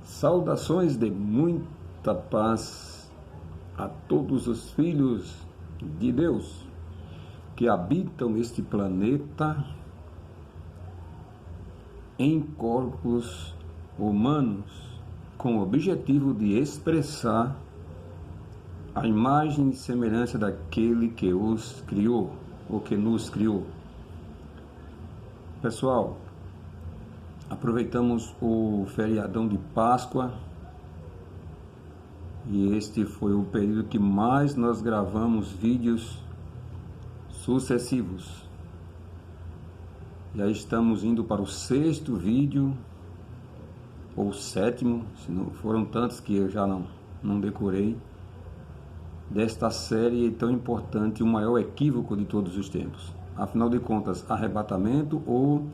Saudações de muita paz a todos os filhos de Deus que habitam este planeta em corpos humanos, com o objetivo de expressar a imagem e semelhança daquele que os criou, ou que nos criou. Pessoal, aproveitamos o feriadão de Páscoa e este foi o período que mais nós gravamos vídeos sucessivos. Já estamos indo para o 6º vídeo, ou 7º, se não foram tantos que eu já não decorei, desta série tão importante, o maior equívoco de todos os tempos. Afinal de contas, arrebatamento ou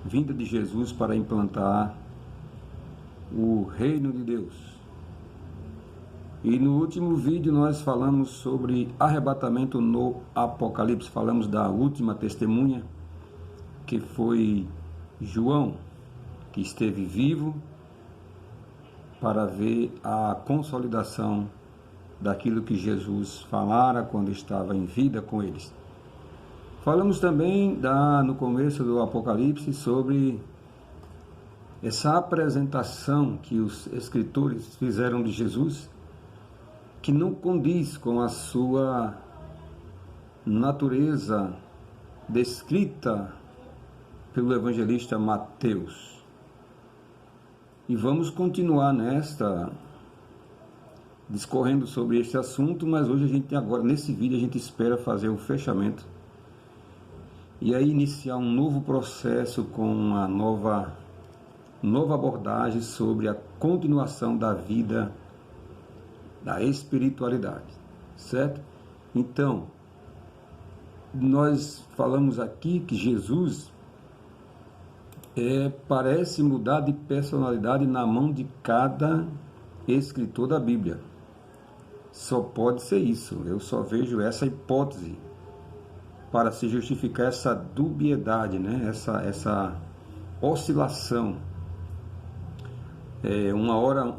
vinda de Jesus para implantar o reino de Deus. E no último vídeo nós falamos sobre arrebatamento no Apocalipse, falamos da última testemunha, que foi João, que esteve vivo para ver a consolidação daquilo que Jesus falara quando estava em vida com eles. Falamos também no começo do Apocalipse sobre essa apresentação que os escritores fizeram de Jesus, que não condiz com a sua natureza descrita pelo evangelista Mateus. E vamos continuar discorrendo sobre este assunto, mas hoje nesse vídeo a gente espera fazer o fechamento e aí iniciar um novo processo com uma nova abordagem sobre a continuação da vida da espiritualidade, certo? Então, nós falamos aqui que Jesus parece mudar de personalidade na mão de cada escritor da Bíblia. Só pode ser isso, eu só vejo essa hipótese para se justificar essa dubiedade, né? essa oscilação. Uma hora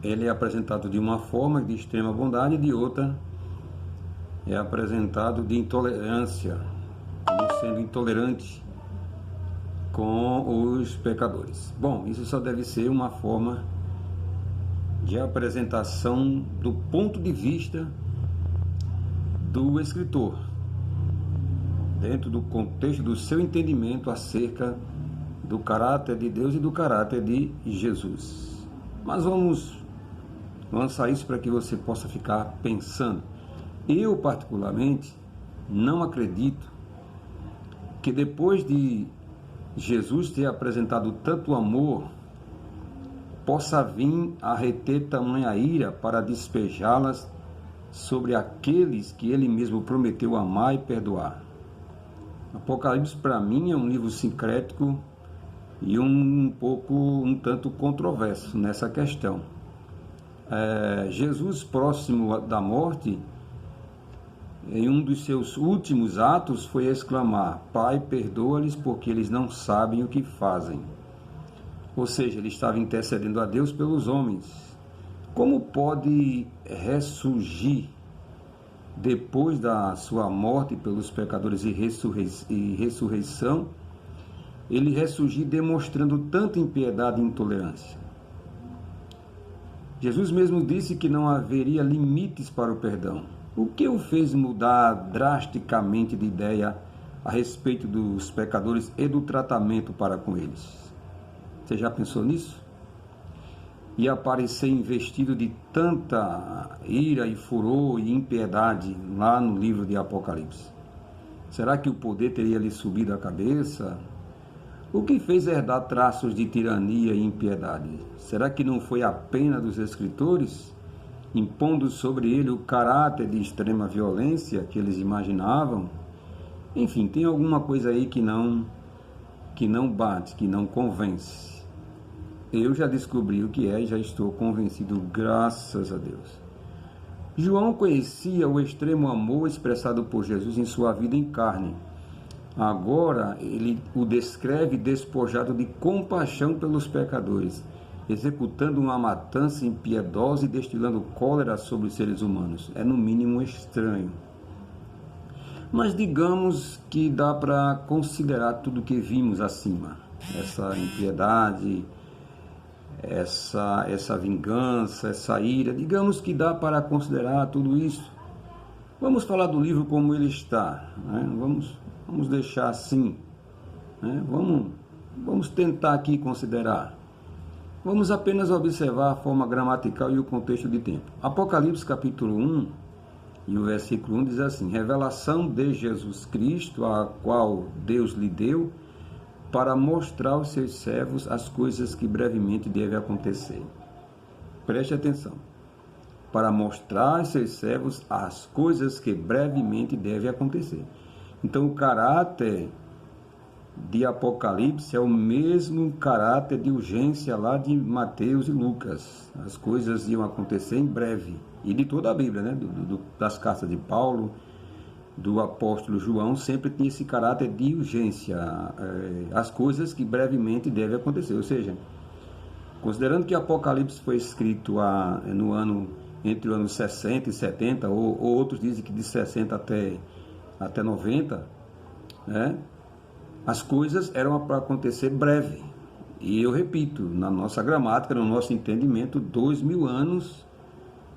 ele é apresentado de uma forma de extrema bondade e de outra é apresentado de intolerância, como sendo intolerante com os pecadores. Bom, isso só deve ser uma forma de apresentação do ponto de vista do escritor, dentro do contexto do seu entendimento acerca do caráter de Deus e do caráter de Jesus. Mas vamos lançar isso para que você possa ficar pensando. Eu, particularmente, não acredito que depois de Jesus ter apresentado tanto amor, possa vir a reter tamanha ira para despejá-las sobre aqueles que ele mesmo prometeu amar e perdoar. Apocalipse, para mim, é um livro sincrético e um tanto controverso nessa questão. Jesus, próximo da morte, em um dos seus últimos atos, foi exclamar: Pai, perdoa-lhes porque eles não sabem o que fazem. Ou seja, ele estava intercedendo a Deus pelos homens. Como pode ressurgir depois da sua morte pelos pecadores e ressurreição, ele ressurgir demonstrando tanta impiedade e intolerância? Jesus mesmo disse que não haveria limites para o perdão. O que o fez mudar drasticamente de ideia a respeito dos pecadores e do tratamento para com eles? Você já pensou nisso? E aparecer investido de tanta ira e furor e impiedade lá no livro de Apocalipse? Será que o poder teria lhe subido a cabeça? O que fez herdar traços de tirania e impiedade? Será que não foi a pena dos escritores, impondo sobre ele o caráter de extrema violência que eles imaginavam? Enfim, tem alguma coisa aí que não bate, que não convence. Eu já descobri o que é e já estou convencido, graças a Deus. João conhecia o extremo amor expressado por Jesus em sua vida em carne. Agora ele o descreve despojado de compaixão pelos pecadores executando uma matança impiedosa e destilando cólera sobre os seres humanos. É no mínimo estranho. Mas digamos que dá para considerar tudo que vimos acima. Essa impiedade, essa vingança, essa ira. Digamos que dá para considerar tudo isso. Vamos falar do livro como ele está. Né? Vamos deixar assim. Né? Vamos tentar aqui considerar. Vamos apenas observar a forma gramatical e o contexto de tempo. Apocalipse capítulo 1 e o versículo 1 diz assim: revelação de Jesus Cristo, a qual Deus lhe deu, para mostrar aos seus servos as coisas que brevemente devem acontecer. Preste atenção. Para mostrar aos seus servos as coisas que brevemente devem acontecer. Então, o caráter de Apocalipse é o mesmo caráter de urgência lá de Mateus e Lucas. As coisas iam acontecer em breve. E de toda a Bíblia, né? Das cartas de Paulo, do apóstolo João, sempre tinha esse caráter de urgência. As coisas que brevemente devem acontecer. Ou seja, considerando que Apocalipse foi escrito no ano, entre os anos 60 e 70, ou outros dizem que de 60 até 90, né? As coisas eram para acontecer breve. E eu repito, na nossa gramática, no nosso entendimento, 2000 anos,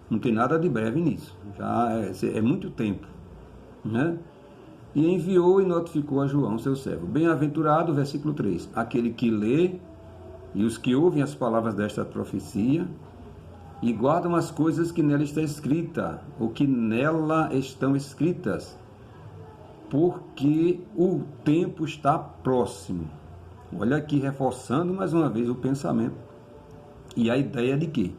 não tem nada de breve nisso. Já é muito tempo. Né? E enviou e notificou a João, seu servo. Bem-aventurado, versículo 3, aquele que lê e os que ouvem as palavras desta profecia e guardam as coisas que nela está escrita, ou que nela estão escritas, porque o tempo está próximo. Olha aqui, reforçando mais uma vez o pensamento e a ideia de que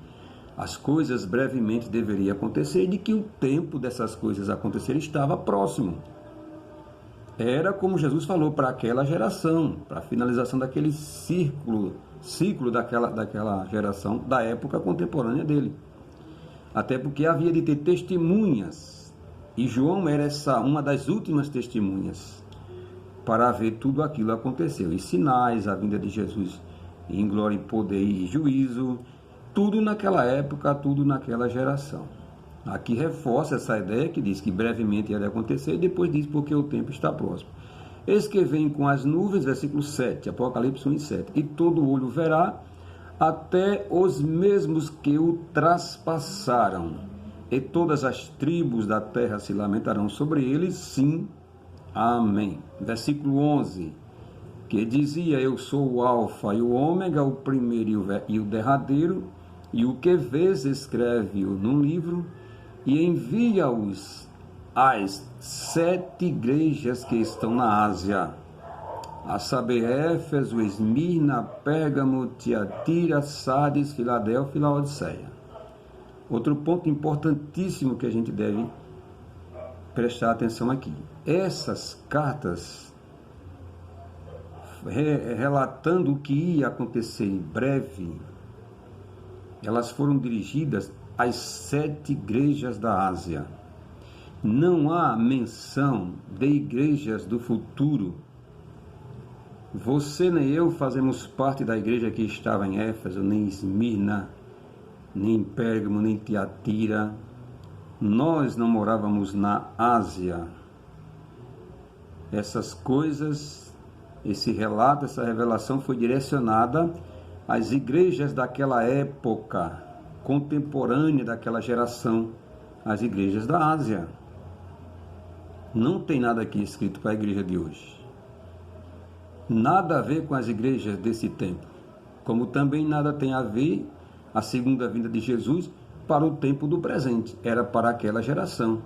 as coisas brevemente deveriam acontecer e de que o tempo dessas coisas acontecerem estava próximo. Era como Jesus falou para aquela geração, para a finalização daquele ciclo daquela geração, da época contemporânea dele. Até porque havia de ter testemunhas. E João era uma das últimas testemunhas para ver tudo aquilo aconteceu. E sinais, a vinda de Jesus em glória, em poder e juízo, tudo naquela época, tudo naquela geração. Aqui reforça essa ideia que diz que brevemente ia acontecer e depois diz porque o tempo está próximo. Eis que vem com as nuvens, versículo 7, Apocalipse 1 e 7. E todo olho verá, até os mesmos que o traspassaram. E todas as tribos da terra se lamentarão sobre ele, sim, amém. Versículo 11, que dizia: eu sou o alfa e o ômega, o primeiro e o derradeiro, e o que vês escreve-o num livro, e envia-os às 7 igrejas que estão na Ásia, a saber, Éfeso, Esmirna, Pérgamo, Tiatira, Sardes, Filadélfia e Laodiceia. Outro ponto importantíssimo que a gente deve prestar atenção aqui. Essas cartas, relatando o que ia acontecer em breve, elas foram dirigidas às 7 igrejas da Ásia. Não há menção de igrejas do futuro. Você nem eu fazemos parte da igreja que estava em Éfeso, nem em Esmirna, nem em Pérgamo, nem em Tiatira. Nós não morávamos na Ásia. Essas coisas, esse relato, essa revelação foi direcionada às igrejas daquela época, contemporânea daquela geração, as igrejas da Ásia. Não tem nada aqui escrito para a igreja de hoje. Nada a ver com as igrejas desse tempo. Como também nada tem a ver a segunda vinda de Jesus para o tempo do presente. Era para aquela geração.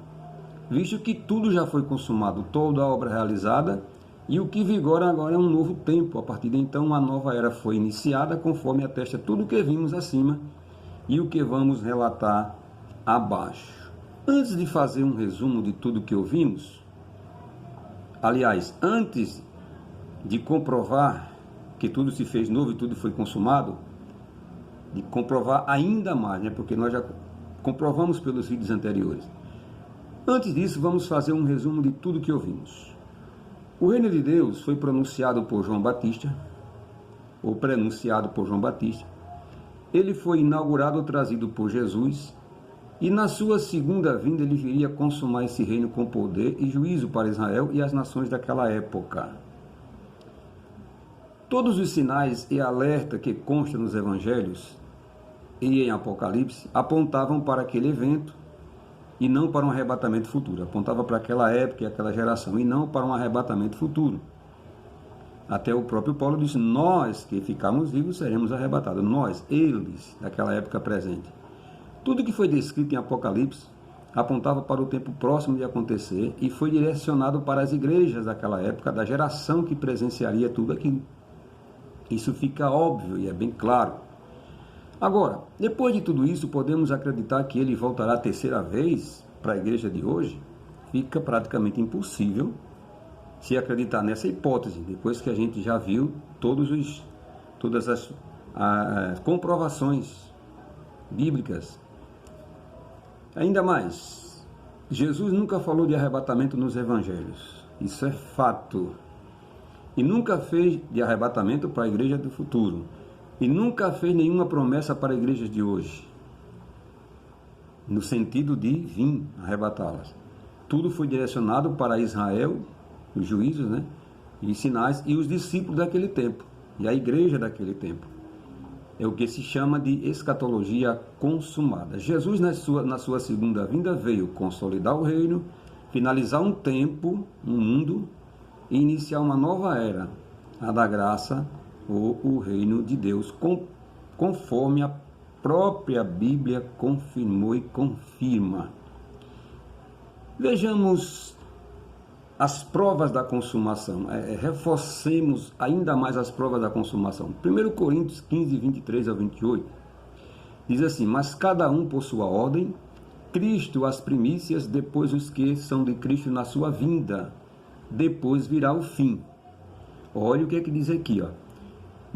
Visto que tudo já foi consumado, toda a obra realizada, e o que vigora agora é um novo tempo. A partir de então, uma nova era foi iniciada, conforme atesta tudo o que vimos acima e o que vamos relatar abaixo. Antes de fazer um resumo de tudo que ouvimos, aliás, antes de comprovar que tudo se fez novo e tudo foi consumado, de comprovar ainda mais, né? Porque nós já comprovamos pelos vídeos anteriores. Antes disso, vamos fazer um resumo de tudo que ouvimos. O reino de Deus foi pronunciado por João Batista, ou prenunciado por João Batista, ele foi inaugurado ou trazido por Jesus, e na sua segunda vinda ele viria consumar esse reino com poder e juízo para Israel e as nações daquela época. Todos os sinais e alerta que constam nos evangelhos e em Apocalipse apontavam para aquele evento e não para um arrebatamento futuro. Apontava para aquela época e aquela geração e não para um arrebatamento futuro. Até o próprio Paulo disse: nós que ficarmos vivos seremos arrebatados. Nós, eles, daquela época presente. Tudo que foi descrito em Apocalipse apontava para o tempo próximo de acontecer e foi direcionado para as igrejas daquela época, da geração que presenciaria tudo aquilo. Isso fica óbvio e é bem claro. Agora, depois de tudo isso, podemos acreditar que ele voltará a terceira vez para a igreja de hoje? Fica praticamente impossível se acreditar nessa hipótese, depois que a gente já viu todas as comprovações bíblicas. Ainda mais, Jesus nunca falou de arrebatamento nos evangelhos. Isso é fato. E nunca fez de arrebatamento para a igreja do futuro. E nunca fez nenhuma promessa para a igreja de hoje, no sentido de vir arrebatá-las. Tudo foi direcionado para Israel, os juízos, e sinais, e os discípulos daquele tempo, e a igreja daquele tempo. É o que se chama de escatologia consumada. Jesus, na sua segunda vinda, veio consolidar o reino, finalizar um tempo, um mundo, e iniciar uma nova era, a da graça, ou o reino de Deus, conforme a própria Bíblia confirmou e confirma. Vejamos as provas da consumação, reforcemos ainda mais as provas da consumação. 1 Coríntios 15, 23 a 28, diz assim: mas cada um por sua ordem, Cristo as primícias, depois os que são de Cristo na sua vinda, depois virá o fim. Olha o que é que diz aqui, ó.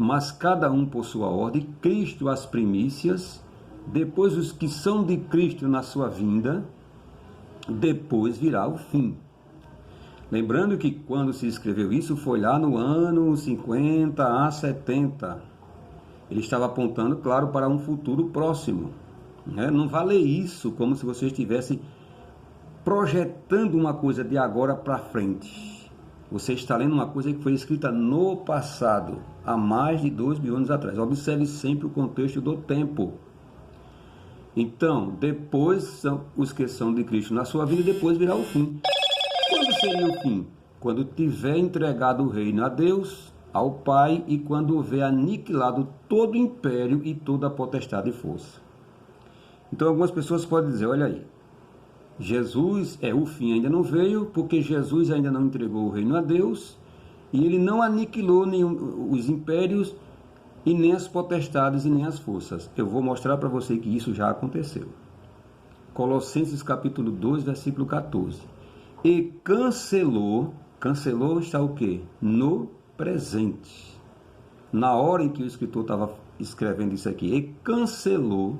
Mas cada um por sua ordem, Cristo as primícias, depois os que são de Cristo na sua vinda, depois virá o fim. Lembrando que quando se escreveu isso, foi lá no ano 50 a 70. Ele estava apontando, claro, para um futuro próximo. Não vale isso como se você estivesse projetando uma coisa de agora para frente. Você está lendo uma coisa que foi escrita no passado, há mais de 2.000 anos atrás. Observe sempre o contexto do tempo. Então, depois são os que são de Cristo na sua vida, e depois virá o fim. Quando seria o fim? Quando tiver entregado o reino a Deus, ao Pai, e quando houver aniquilado todo o império e toda a potestade e força. Então, algumas pessoas podem dizer: olha aí, Jesus, o fim ainda não veio, porque Jesus ainda não entregou o reino a Deus, e ele não aniquilou os impérios, e nem as potestades, e nem as forças. Eu vou mostrar para você que isso já aconteceu. Colossenses capítulo 2, versículo 14. E cancelou está o quê? No presente. Na hora em que o escritor estava escrevendo isso aqui, e cancelou,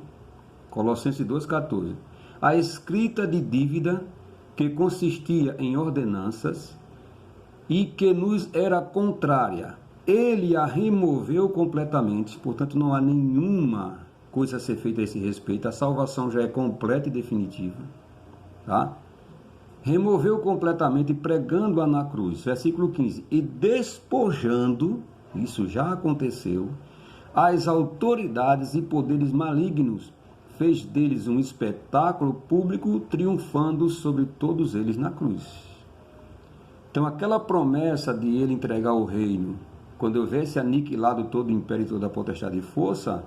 Colossenses 2, 14. A escrita de dívida que consistia em ordenanças e que nos era contrária, ele a removeu completamente. Portanto, não há nenhuma coisa a ser feita a esse respeito. A salvação já é completa e definitiva. Tá? Removeu completamente, pregando-a na cruz. Versículo 15. E despojando, isso já aconteceu, as autoridades e poderes malignos, fez deles um espetáculo público, triunfando sobre todos eles na cruz. Então, aquela promessa de ele entregar o reino, quando houvesse aniquilado todo o império e toda a potestade e força,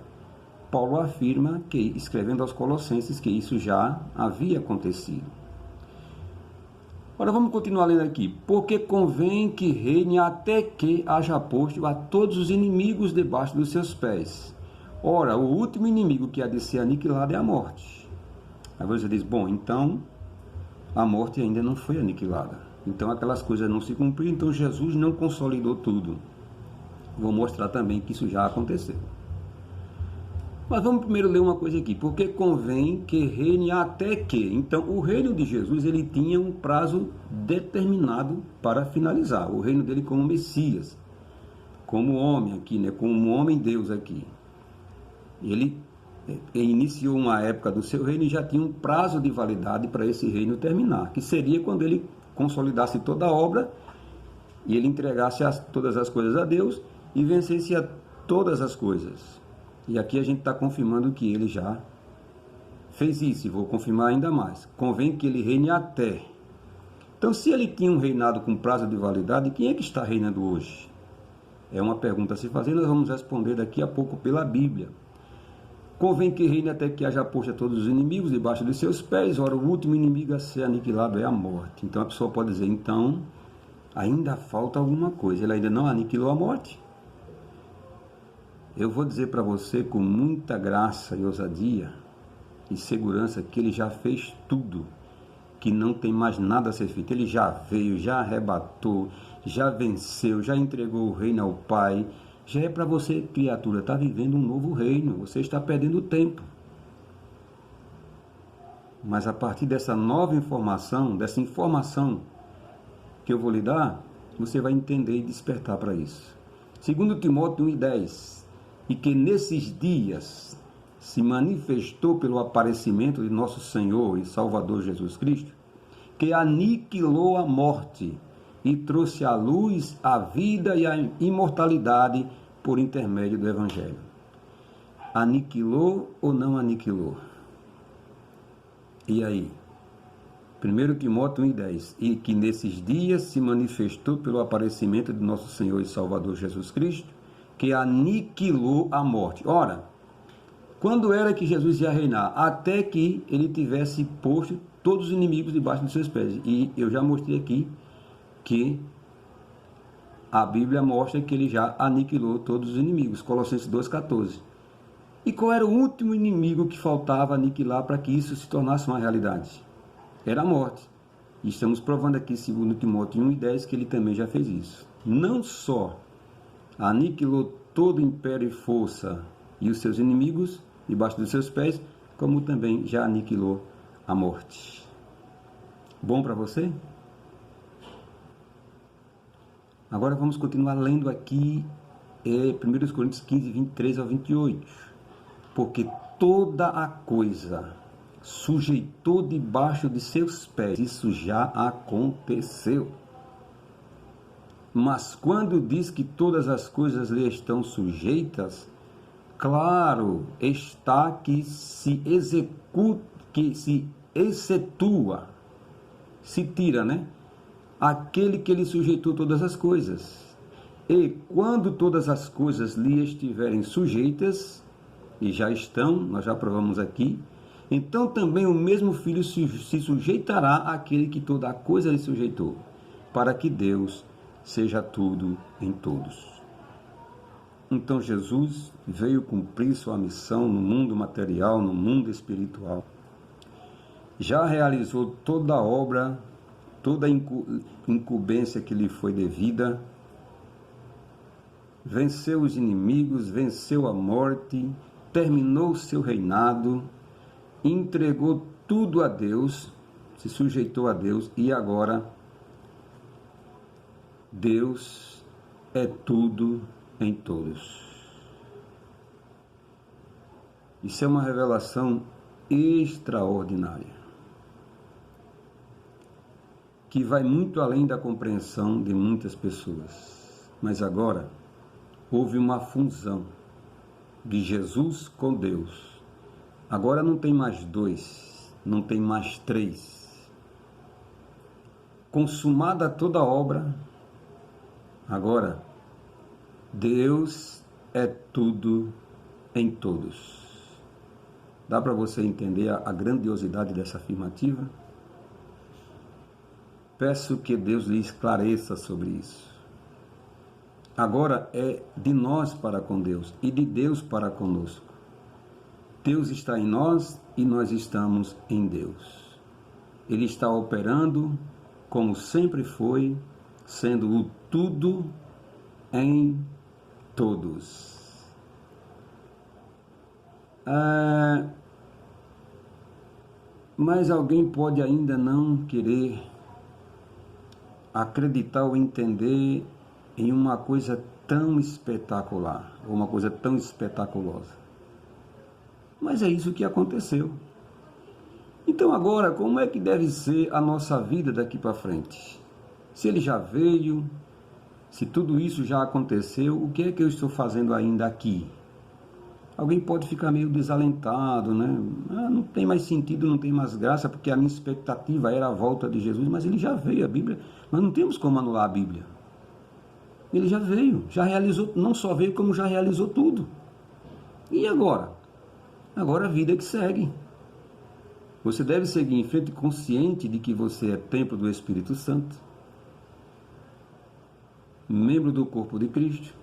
Paulo afirma, que, escrevendo aos Colossenses, que isso já havia acontecido. Agora vamos continuar lendo aqui. Porque convém que reine até que haja posto a todos os inimigos debaixo dos seus pés. Ora, o último inimigo que há de ser aniquilado é a morte. Aí você diz: bom, então a morte ainda não foi aniquilada. Então aquelas coisas não se cumpriram, então Jesus não consolidou tudo. Vou mostrar também que isso já aconteceu. Mas vamos primeiro ler uma coisa aqui. Porque convém que reine até que. Então o reino de Jesus, ele tinha um prazo determinado para finalizar. O reino dele como Messias, como homem aqui, como homem Deus aqui. Ele iniciou uma época do seu reino e já tinha um prazo de validade para esse reino terminar, que seria quando ele consolidasse toda a obra e ele entregasse todas as coisas a Deus e vencesse a todas as coisas. E aqui a gente está confirmando que ele já fez isso, e vou confirmar ainda mais. Convém que ele reine até. Então, se ele tinha um reinado com prazo de validade, quem é que está reinando hoje? É uma pergunta a se fazer, nós vamos responder daqui a pouco pela Bíblia. Convém que reine até que haja posto a todos os inimigos debaixo de seus pés. Ora, o último inimigo a ser aniquilado é a morte. Então a pessoa pode dizer, então, ainda falta alguma coisa. Ele ainda não aniquilou a morte? Eu vou dizer para você com muita graça e ousadia e segurança que ele já fez tudo, que não tem mais nada a ser feito. Ele já veio, já arrebatou, já venceu, já entregou o reino ao Pai. Já é para você, criatura, está vivendo um novo reino. Você está perdendo tempo. Mas a partir dessa nova informação, dessa informação que eu vou lhe dar, você vai entender e despertar para isso. 2 Timóteo 1:10. E que nesses dias se manifestou pelo aparecimento de nosso Senhor e Salvador Jesus Cristo, que aniquilou a morte e trouxe à luz a vida e a imortalidade por intermédio do Evangelho. Aniquilou ou não aniquilou? E aí? 1 Timóteo 1:10. E que nesses dias se manifestou pelo aparecimento de nosso Senhor e Salvador Jesus Cristo, que aniquilou a morte. Ora, quando era que Jesus ia reinar? Até que ele tivesse posto todos os inimigos debaixo de seus pés. E eu já mostrei aqui que a Bíblia mostra que ele já aniquilou todos os inimigos. Colossenses 2:14. E qual era o último inimigo que faltava aniquilar para que isso se tornasse uma realidade? Era a morte. E estamos provando aqui, segundo Timóteo 1:10, que ele também já fez isso. Não só aniquilou todo império e força e os seus inimigos debaixo dos seus pés, como também já aniquilou a morte. Bom para você? Agora vamos continuar lendo aqui 1 Coríntios 15, 23 ao 28. Porque toda a coisa sujeitou debaixo de seus pés. Isso já aconteceu. Mas quando diz que todas as coisas lhe estão sujeitas, claro está que se executa, que se excetua, se tira, né? Aquele que lhe sujeitou todas as coisas. E quando todas as coisas lhe estiverem sujeitas, e já estão, nós já provamos aqui, então também o mesmo Filho se sujeitará àquele que toda a coisa lhe sujeitou, para que Deus seja tudo em todos. Então Jesus veio cumprir sua missão no mundo material, no mundo espiritual. Já realizou toda a obra, toda a incumbência que lhe foi devida, venceu os inimigos, venceu a morte, terminou seu reinado, entregou tudo a Deus, se sujeitou a Deus e agora Deus é tudo em todos. Isso é uma revelação extraordinária, que vai muito além da compreensão de muitas pessoas. Mas agora houve uma fusão de Jesus com Deus. Agora não tem mais dois, não tem mais três. Consumada toda a obra, agora Deus é tudo em todos. Dá para você entender a grandiosidade dessa afirmativa? Peço que Deus lhe esclareça sobre isso. Agora é de nós para com Deus e de Deus para conosco. Deus está em nós e nós estamos em Deus. Ele está operando como sempre foi, sendo o tudo em todos. Mas alguém pode ainda não querer acreditar ou entender em uma coisa tão espetacular, ou uma coisa tão espetaculosa. Mas é isso que aconteceu. Então agora, como é que deve ser a nossa vida daqui para frente? Se ele já veio, se tudo isso já aconteceu, o que é que eu estou fazendo ainda aqui? Alguém pode ficar meio desalentado, né? Não tem mais sentido, não tem mais graça, porque a minha expectativa era a volta de Jesus, mas ele já veio, a Bíblia. Nós não temos como anular a Bíblia. Ele já veio, já realizou, não só veio, como já realizou tudo. E agora? Agora a vida que segue. Você deve seguir em frente consciente de que você é templo do Espírito Santo, membro do corpo de Cristo,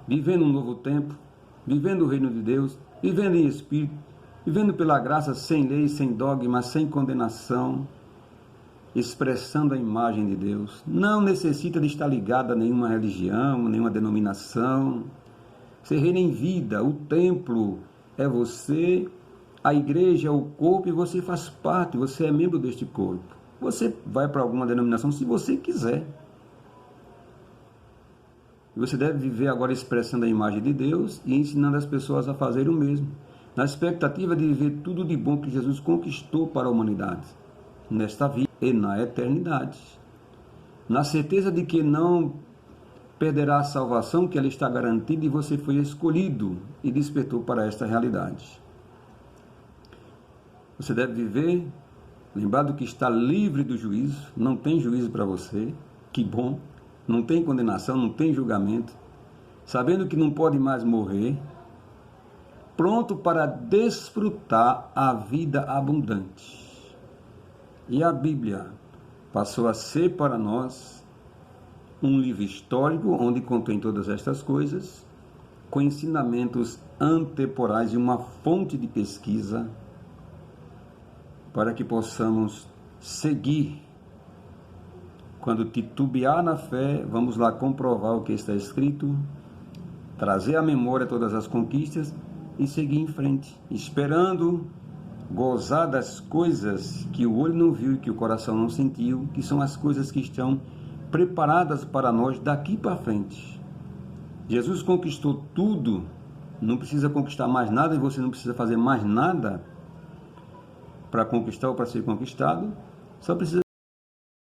vivendo um novo tempo, vivendo o reino de Deus, vivendo em Espírito, vivendo pela graça, sem lei, sem dogma, sem condenação, expressando a imagem de Deus. Não necessita de estar ligado a nenhuma religião, nenhuma denominação. Você reina em vida, o templo é você, a igreja é o corpo e você faz parte, você é membro deste corpo. Você vai para alguma denominação se você quiser. Você deve viver agora expressando a imagem de Deus e ensinando as pessoas a fazer o mesmo, na expectativa de viver tudo de bom que Jesus conquistou para a humanidade, nesta vida e na eternidade. Na certeza de que não perderá a salvação, que ela está garantida e você foi escolhido e despertou para esta realidade. Você deve viver, lembrado que está livre do juízo, não tem juízo para você, que bom. Não tem condenação, não tem julgamento, sabendo que não pode mais morrer, pronto para desfrutar a vida abundante. E a Bíblia passou a ser para nós um livro histórico, onde contém todas estas coisas, com ensinamentos antemporais e uma fonte de pesquisa, para que possamos seguir. Quando titubear na fé, vamos lá comprovar o que está escrito, trazer à memória todas as conquistas e seguir em frente, esperando gozar das coisas que o olho não viu e que o coração não sentiu, que são as coisas que estão preparadas para nós daqui para frente. Jesus conquistou tudo, não precisa conquistar mais nada e você não precisa fazer mais nada para conquistar ou para ser conquistado, só precisa